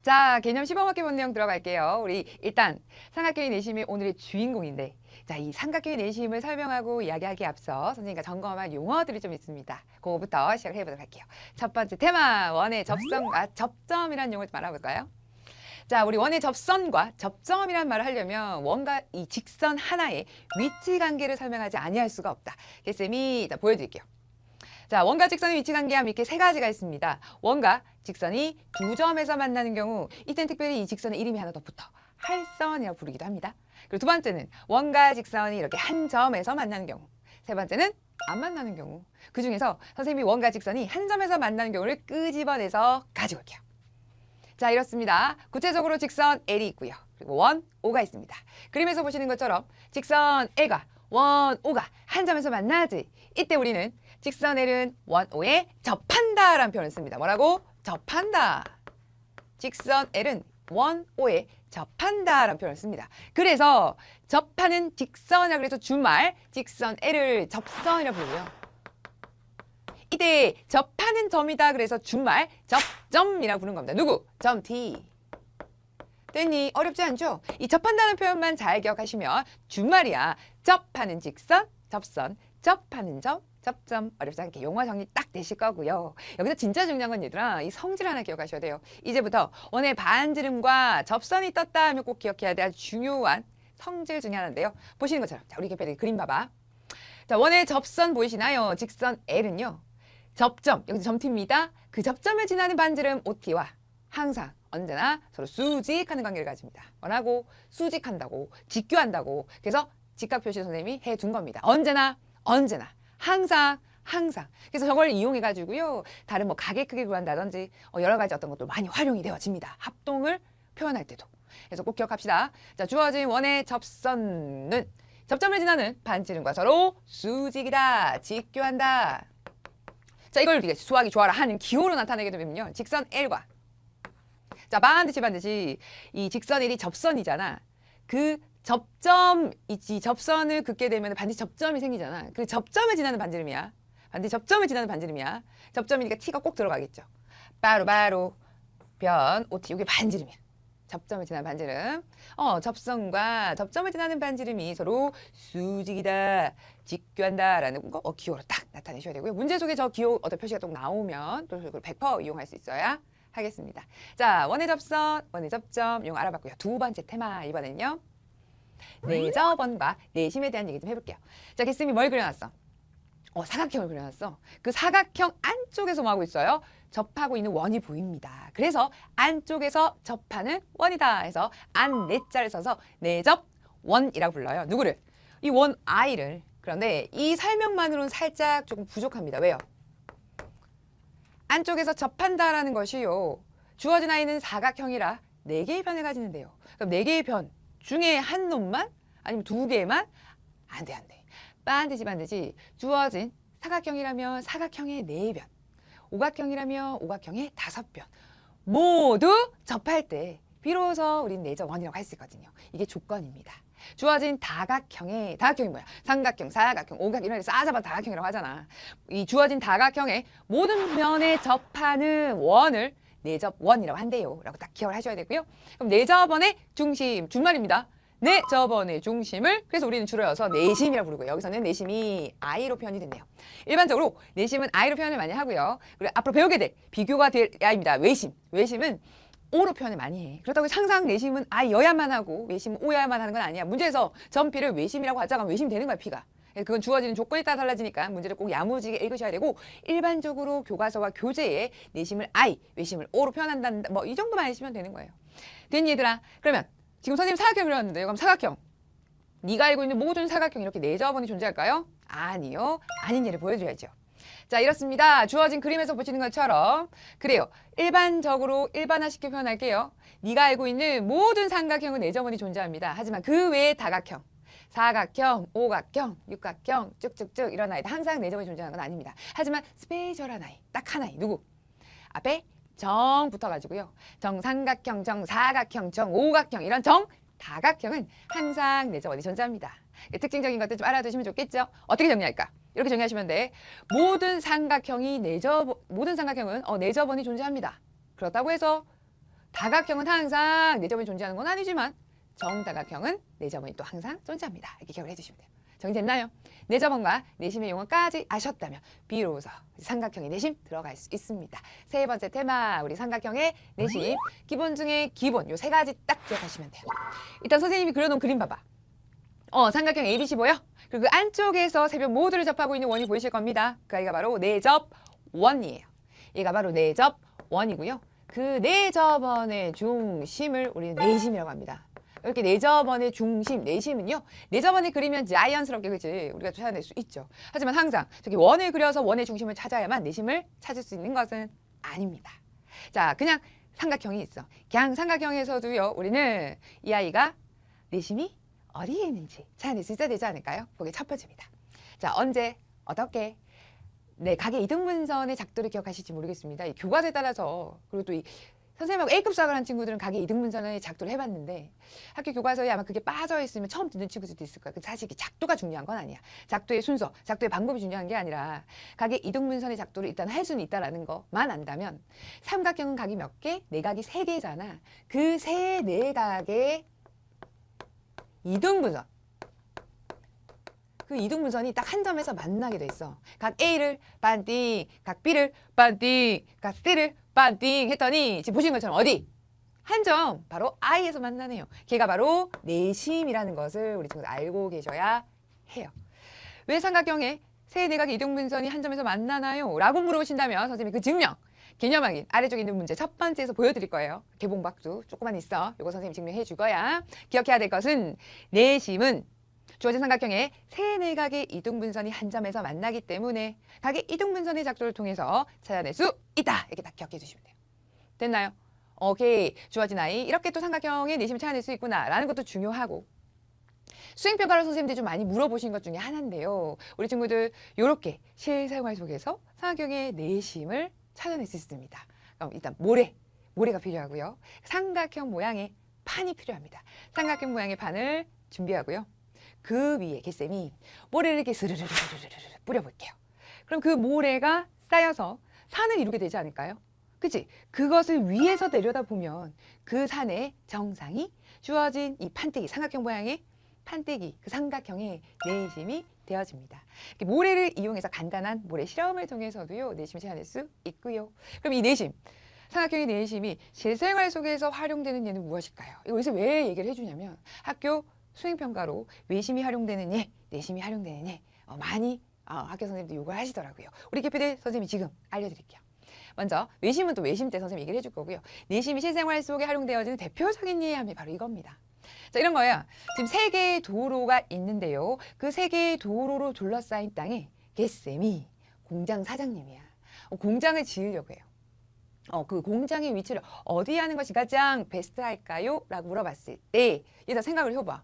자, 개념 시범학기 본 내용 들어갈게요. 우리 일단 삼각형의 내심이 오늘의 주인공인데, 자, 이 삼각형의 내심을 설명하고 이야기하기에 앞서 선생님과 점검할 용어들이 좀 있습니다. 그거부터 시작을 해보도록 할게요. 첫 번째 테마, 원의 접선과 접점이라는 용어를 좀 알아볼까요? 자, 우리 원의 접선과 접점이란 말을 하려면 원과 이 직선 하나의 위치 관계를 설명하지 아니할 수가 없다. 쌤이 보여드릴게요. 자, 원과 직선의 위치 관계하면 이렇게 세 가지가 있습니다. 원과 직선이 두 점에서 만나는 경우, 이땐 특별히 이 직선의 이름이 하나 더 붙어 할선이라고 부르기도 합니다. 그리고 두 번째는 원과 직선이 이렇게 한 점에서 만나는 경우, 세 번째는 안 만나는 경우. 그 중에서 선생님이 원과 직선이 한 점에서 만나는 경우를 끄집어내서 가지고 올게요. 자, 이렇습니다. 구체적으로 직선 L이 있고요. 그리고 원 O가 있습니다. 그림에서 보시는 것처럼 직선 L과 원 O가 한 점에서 만나지. 이때 우리는 직선 L은 원 O에 접한다 라는 표현을 씁니다. 뭐라고? 접한다. 직선 L은 원 O에 접한다 라는 표현을 씁니다. 그래서 접하는 직선이라고 해서 주말 직선 L을 접선이라고 부르고요. 이때 접하는 점이다 그래서 주말 접점이라고 부르는 겁니다. 누구? 점 T. 됐니? 어렵지 않죠? 이 접한다는 표현만 잘 기억하시면 주말이야. 접하는 직선, 접선, 접하는 점, 접점. 어렵지 않게 용어 정리 딱 되실 거고요. 여기서 진짜 중요한 건 얘들아, 이 성질 하나 기억하셔야 돼요. 이제부터 원의 반지름과 접선이 떴다 하면 꼭 기억해야 될 아주 중요한 성질 중에 하나인데요. 보시는 것처럼 자, 우리 개편의 그림 봐봐. 자, 원의 접선 보이시나요? 직선 L은요. 접점, 여기서 점T입니다. 그 점을 지나는 반지름 OT와 항상 언제나 서로 수직하는 관계를 가집니다. 원하고 수직한다고, 직교한다고. 그래서 직각 표시 선생님이 해둔 겁니다. 언제나, 항상. 그래서 저걸 이용해가지고요. 다른 뭐 가계 크기 구한다든지 여러 가지 어떤 것도 많이 활용이 되어집니다. 합동을 표현할 때도. 그래서 꼭 기억합시다. 자, 주어진 원의 접선은 접점을 지나는 반지름과 서로 수직이다, 직교한다. 자, 이걸 우리가 수학이 좋아라 하는 기호로 나타내게 되면요. 직선 L과 자, 반드시 이 직선 L이 접선이잖아. 그 접점, 이 접선을 긋게 되면 반드시 접점이 생기잖아. 그 접점을 지나는 반지름이야. 반드시 접점을 지나는 반지름이야. 접점이니까 T가 꼭 들어가겠죠. 바로 변 OT, 이게 반지름이야. 접점을 지나는 반지름. 접선과 접점을 지나는 반지름이 서로 수직이다, 직교한다 라는 거 기호로 딱 나타내셔야 되고요. 문제 속에 저 기호 어떤 표시가 또 나오면 또 100% 이용할 수 있어야 하겠습니다. 자, 원의 접선, 원의 접점 이거 알아봤고요. 두 번째 테마 이번엔요. 내접원과 내심에 대한 얘기 좀 해볼게요. 자, 개쌤이 뭘 그려놨어? 사각형을 그려놨어. 그 사각형 안쪽에서 뭐 하고 있어요? 접하고 있는 원이 보입니다. 그래서 안쪽에서 접하는 원이다 해서 안 내자를 써서 내접원이라고 불러요. 누구를? 이 원 I를. 그런데 이 설명만으로는 살짝 조금 부족합니다. 왜요? 안쪽에서 접한다라는 것이요. 주어진 I는 사각형이라 4개의 변을 가지는데요. 그럼 4개의 변 중에 한 놈만? 아니면 2개만? 안 돼. 반드시 주어진 사각형이라면 사각형의 4변, 오각형이라면 오각형의 5변 모두 접할 때 비로소 우린 내접원이라고 할 수 있거든요. 이게 조건입니다. 주어진 다각형이 뭐야? 삼각형, 사각형, 오각형 이런 데 싸잡아 다각형이라고 하잖아. 이 주어진 다각형의 모든 면에 접하는 원을 내접원이라고 한대요. 라고 딱 기억을 하셔야 되고요. 그럼 내접원의 중심, 준말입니다. 내접원의 중심을 그래서 우리는 줄여서 내심이라고 부르고요. 여기서는 내심이 I로 표현이 됐네요. 일반적으로 내심은 I로 표현을 많이 하고요. 그리고 앞으로 배우게 될 비교가 될 I입니다. 외심은 O로 표현을 많이 해. 그렇다고 항상 내심은 I여야만 하고 외심은 O여야만 하는 건 아니야. 문제에서 점 P를 외심이라고 하자가 외심이 되는 거야, P가. 그건 주어지는 조건에 따라 달라지니까 문제를 꼭 야무지게 읽으셔야 되고 일반적으로 교과서와 교재에 내심을 I, 외심을 O로 표현한다. 뭐 이 정도만 아시면 되는 거예요. 됐니 얘들아? 그러면 지금 선생님 사각형 그렸는데 그럼 사각형. 네가 알고 있는 모든 사각형 이렇게 내접원이 존재할까요? 아니요. 아닌 예를 보여줘야죠. 자, 이렇습니다. 주어진 그림에서 보시는 것처럼 그래요. 일반적으로 일반화시켜 표현할게요. 네가 알고 있는 모든 삼각형은 내접원이 존재합니다. 하지만 그 외의 다각형, 사각형, 오각형, 육각형 쭉쭉쭉 이런 아이들 항상 내접원이 존재하는 건 아닙니다. 하지만 스페셜한 아이, 딱 하나이 누구? 앞에 정 붙어가지고요. 정삼각형, 정사각형, 정오각형 이런 정다각형은 항상 내접원이 존재합니다. 특징적인 것들 좀 알아두시면 좋겠죠? 어떻게 정리할까? 이렇게 정리하시면 돼. 모든 삼각형은 내접원이 존재합니다. 그렇다고 해서 다각형은 항상 내접원이 존재하는 건 아니지만 정다각형은 내접원이 또 항상 존재합니다. 이렇게 기억을 해주시면 돼요. 정리됐나요? 내접원과 내심의 용어까지 아셨다면 비로소 삼각형의 내심 들어갈 수 있습니다. 세 번째 테마, 우리 삼각형의 내심 기본 중에 기본 요 세 가지 딱 기억하시면 돼요. 일단 선생님이 그려놓은 그림 봐봐. 삼각형 ABC 보여? 그리고 그 안쪽에서 세 변 모두를 접하고 있는 원이 보이실 겁니다. 그 아이가 바로 내접원이에요. 얘가 바로 내접원이고요. 그 내접원의 중심을 우리는 내심이라고 합니다. 이렇게 내접원의 중심, 내심은요. 내접원을 그리면 자연스럽게 그치 우리가 찾아낼 수 있죠. 하지만 항상 저기 원을 그려서 원의 중심을 찾아야만 내심을 찾을 수 있는 것은 아닙니다. 자, 그냥 삼각형이 있어. 그냥 삼각형에서도요. 우리는 이 아이가 내심이 어디에 있는지 찾아낼 수 있어야 되지 않을까요? 그게 첫 번째입니다. 자, 언제, 어떻게? 네, 각의 이등분선의 작도를 기억하실지 모르겠습니다. 이 교과서에 따라서 그리고 또 이 선생님하고 A급 수학을 한 친구들은 각의 이등분선의 작도를 해봤는데 학교 교과서에 아마 그게 빠져있으면 처음 듣는 친구들도 있을 거예요. 사실 이 작도가 중요한 건 아니야. 작도의 순서, 작도의 방법이 중요한 게 아니라 각의 이등분선의 작도를 일단 할 수는 있다라는 것만 안다면 삼각형은 각이 몇 개? 내각이 3개잖아. 그 세 내각의 이등분선. 그 이등분선이 딱 한 점에서 만나게 돼 있어. 각 A를 반띵, 각 B를 반띵, 각 C를 반띵 했더니 지금 보시는 것처럼 어디? 한 점, 바로 I에서 만나네요. 걔가 바로 내심이라는 것을 우리 친구들 알고 계셔야 해요. 왜 삼각형의 세 내각의 이등분선이 한 점에서 만나나요? 라고 물어보신다면 선생님이 그 증명, 개념 확인 아래쪽에 있는 문제 첫 번째에서 보여드릴 거예요. 개봉박두 조금만 있어. 이거 선생님이 증명해 줄 거야. 기억해야 될 것은 내심은 주어진 삼각형의 세 내각의 이등분선이 한 점에서 만나기 때문에 각의 이등분선의 작도를 통해서 찾아낼 수 있다. 이렇게 딱 기억해 주시면 돼요. 됐나요? 오케이. 주어진 아이 이렇게 또 삼각형의 내심을 찾아낼 수 있구나 라는 것도 중요하고 수행평가로 선생님들이 좀 많이 물어보신 것 중에 하나인데요. 우리 친구들 이렇게 실생활 속에서 삼각형의 내심을 찾아낼 수 있습니다. 그럼 일단 모래가 필요하고요. 삼각형 모양의 판이 필요합니다. 삼각형 모양의 판을 준비하고요. 그 위에 개쌤이 모래를 이렇게 스르르르르르 뿌려볼게요. 그럼 그 모래가 쌓여서 산을 이루게 되지 않을까요? 그치? 그것을 위에서 내려다보면 그 산의 정상이 주어진 이 판때기, 삼각형 모양의 판때기, 그 삼각형의 내심이 되어집니다. 모래를 이용해서 간단한 모래 실험을 통해서도요, 내심을 찾아낼 수 있고요. 그럼 이 내심, 삼각형의 내심이 실생활 속에서 활용되는 예는 무엇일까요? 이것을 왜 얘기를 해주냐면 학교 수행평가로 외심이 활용되는 예, 내심이 활용되는 예, 많이 학교 선생님들 요구를 하시더라고요. 우리 개피들 선생님이 지금 알려드릴게요. 먼저 외심은 또 외심 때 선생님이 얘기를 해줄 거고요. 내심이 실생활 속에 활용되어지는 대표적인 예함이 바로 이겁니다. 자, 이런 거예요. 지금 3개의 도로가 있는데요. 그 3개의 도로로 둘러싸인 땅에 개쌤이 공장 사장님이야. 공장을 지으려고 해요. 그 공장의 위치를 어디에 하는 것이 가장 베스트할까요? 라고 물어봤을 때 얘다 생각을 해봐.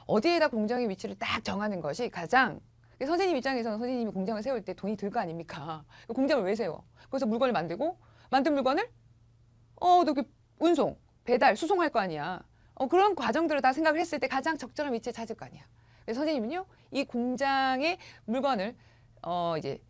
어디에다 공장의 위치를 딱 정하는 것이 가장 선생님 입장에서는 선생님이 공장을 세울 때 돈이 들 거 아닙니까? 공장을 왜 세워? 그래서 물건을 만들고 만든 물건을 또 이렇게 운송, 배달, 수송할 거 아니야. 그런 과정들을 다 생각을 했을 때 가장 적절한 위치에 찾을 거 아니야. 그래서 선생님은요, 이 공장의 물건을 이제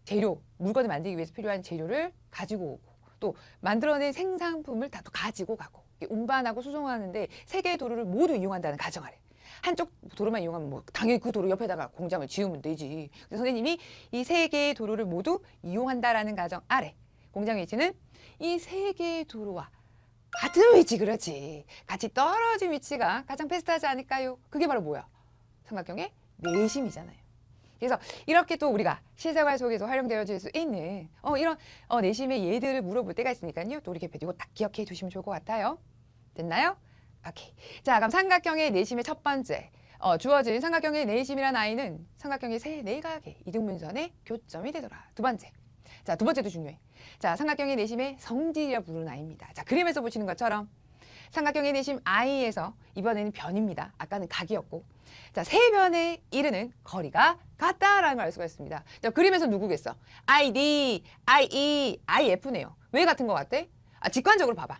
물건을 만들기 위해서 필요한 재료를 가지고 오고 또 만들어낸 생산품을 다 또 가지고 가고 운반하고 수송하는데 3개의 도로를 모두 이용한다는 가정 아래. 한쪽 도로만 이용하면 뭐 당연히 그 도로 옆에다가 공장을 지으면 되지. 그래서 선생님이 이 3개의 도로를 모두 이용한다라는 가정 아래 공장 위치는 이 3개의 도로와 같은 위치, 그렇지. 같이 떨어진 위치가 가장 베스트하지 않을까요? 그게 바로 뭐야? 삼각형의 내심이잖아요. 그래서 이렇게 또 우리가 실생활 속에서 활용되어질 수 있는 이런 내심의 예들을 물어볼 때가 있으니까요. 또 우리 개표 이거 딱 기억해 두시면 좋을 것 같아요. 됐나요? 오케이. 자, 그럼 삼각형의 내심의 첫 번째 주어진 삼각형의 내심이란 아이는 삼각형의 세 내각의 이등분선의 교점이 되더라. 두 번째. 자, 두 번째도 중요해. 자, 삼각형의 내심의 성질이라 부르는 아이입니다. 자, 그림에서 보시는 것처럼 삼각형의 내심 I에서 이번에는 변입니다. 아까는 각이었고. 자, 세 변에 이르는 거리가 같다라는 걸 알 수가 있습니다. 자, 그림에서 누구겠어? ID, IE, IF네요. 왜 같은 것 같아? 직관적으로 봐봐.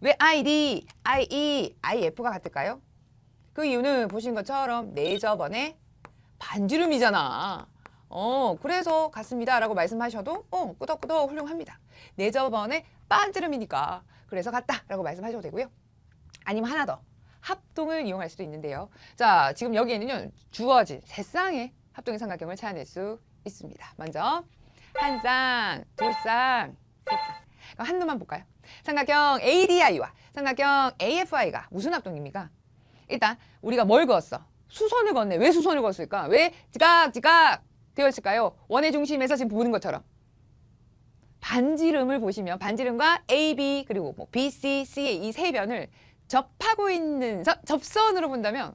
왜 ID, IE, IF가 같을까요? 그 이유는 보신 것처럼 내접원의 반지름이잖아. 그래서 같습니다 라고 말씀하셔도 끄덕끄덕 훌륭합니다. 내접원의 반지름이니까 그래서 같다라고 말씀하셔도 되고요. 아니면 하나 더. 합동을 이용할 수도 있는데요. 자, 지금 여기에는요. 주어진 세 쌍의 합동의 삼각형을 찾아낼 수 있습니다. 먼저 한 쌍, 두 쌍, 세 쌍. 그럼 한 놈만 볼까요? 삼각형 ADI와 삼각형 AFI가 무슨 합동입니까? 일단 우리가 뭘 그었어? 수선을 그었네. 왜 수선을 그었을까? 왜 지각 되어 있을까요? 원의 중심에서 지금 보는 것처럼. 반지름을 보시면 반지름과 AB 그리고 뭐 BC, C의 이 세 변을 접하고 있는 접선으로 본다면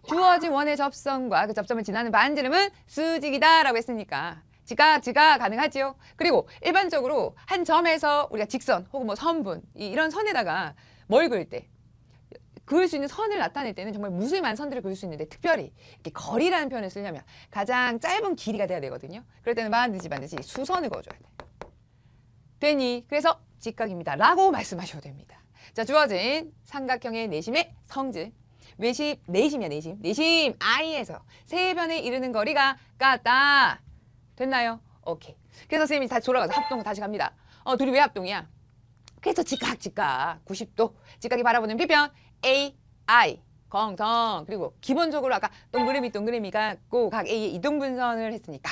주어진 원의 접선과 그 접점을 지나는 반지름은 수직이다라고 했으니까 지각 가능하지요. 그리고 일반적으로 한 점에서 우리가 직선 혹은 뭐 선분 이런 선에다가 뭘 그을 때 그을 수 있는 선을 나타낼 때는 정말 무수히 선들을 그을 수 있는데 특별히 이렇게 거리라는 표현을 쓰려면 가장 짧은 길이가 돼야 되거든요. 그럴 때는 반드시 수선을 그어줘야 돼. 되니 그래서 직각입니다 라고 말씀하셔도 됩니다. 자, 주어진 삼각형의 내심의 성질. 내심이야, 내심. 내심 I에서 세 변에 이르는 거리가 같다. 됐나요? 오케이. 그래서 선생님이 다시 돌아가서 합동 다시 갑니다. 둘이 왜 합동이야? 그래서 직각 90도. 직각이 바라보는 비편 A, I, 공통. 그리고 기본적으로 아까 동그라미 갖고 각 A의 이동분선을 했으니까.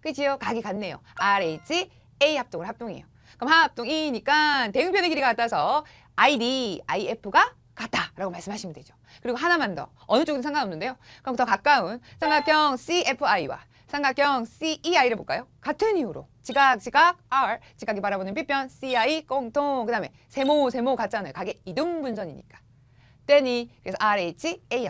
그치요? 각이 같네요. RH, A 합동이에요. 그럼 합동이니까 대응편의 길이가 같아서 ID, IF가 같다라고 말씀하시면 되죠. 그리고 하나만 더. 어느 쪽은 상관없는데요. 그럼 더 가까운 삼각형 CFI와 삼각형 CEI를 볼까요? 같은 이유로 지각 R, 지각이 바라보는 빗변 CI 공통. 그 다음에 세모 같잖아요. 각의 이동분선이니까. 되니 그래서 RH, A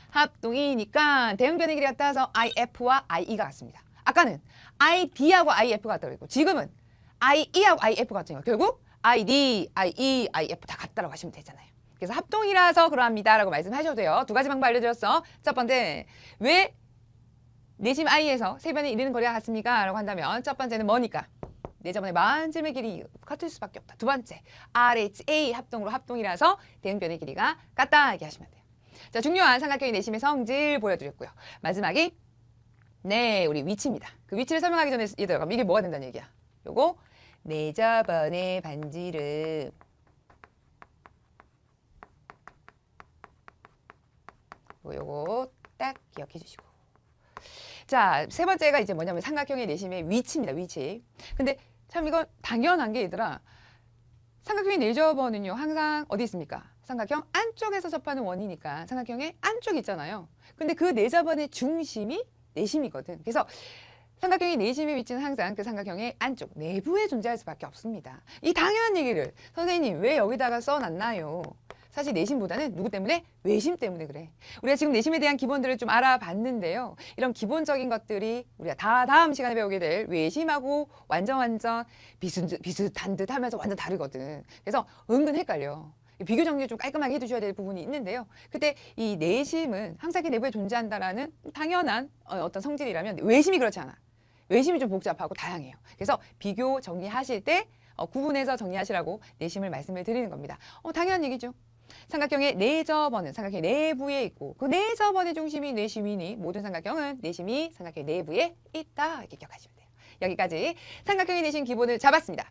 합동이니까 대응변의 길이 같아서 IF와 IE가 같습니다. 아까는 ID하고 IF가 같다고 했고 지금은 IE하고 IF 같은 거 결국 ID, IE, IF 다 같다라고 하시면 되잖아요. 그래서 합동이라서 그러합니다 라고 말씀하셔도 돼요. 두 가지 방법 알려드렸어. 첫 번째, 왜 내심 I에서 세 변에 이르는 거리가 같습니까? 라고 한다면 첫 번째는 뭐니까? 내점의 반지름의 길이 같을 수밖에 없다. 두 번째, RHA 합동이라서 대응변의 길이가 같다 이렇게 하시면 돼요. 자, 중요한 삼각형의 내심의 성질 보여드렸고요. 마지막이 우리 위치입니다. 그 위치를 설명하기 전에 얘들아, 이게 뭐가 된다는 얘기야? 요거 내접원의 반지름 요거 딱 기억해 주시고. 자, 세 번째가 이제 뭐냐면 삼각형의 내심의 위치입니다. 위치. 근데 참 이건 당연한 게 얘들아, 삼각형의 내접원은요 항상 어디 있습니까? 삼각형 안쪽에서 접하는 원이니까 삼각형의 안쪽이 있잖아요. 근데 그 내접원의 중심이 내심이거든. 그래서 삼각형의 내심의 위치는 항상 그 삼각형의 안쪽, 내부에 존재할 수밖에 없습니다. 이 당연한 얘기를 선생님 왜 여기다가 써놨나요? 사실 내심보다는 누구 때문에? 외심 때문에 그래. 우리가 지금 내심에 대한 기본들을 좀 알아봤는데요. 이런 기본적인 것들이 우리가 다음 시간에 배우게 될 외심하고 완전 비슷한 듯 하면서 완전 다르거든. 그래서 은근 헷갈려. 비교 정리 좀 깔끔하게 해두셔야 될 부분이 있는데요. 그때 이 내심은 항상 내부에 존재한다라는 당연한 어떤 성질이라면 외심이 그렇지 않아. 외심이 좀 복잡하고 다양해요. 그래서 비교 정리하실 때 구분해서 정리하시라고 내심을 말씀을 드리는 겁니다. 당연한 얘기죠. 삼각형의 내접원은 삼각형의 내부에 있고 그 내접원의 중심이 내심이니 모든 삼각형은 내심이 삼각형의 내부에 있다 이렇게 기억하시면 돼요. 여기까지 삼각형의 내심 기본을 잡았습니다.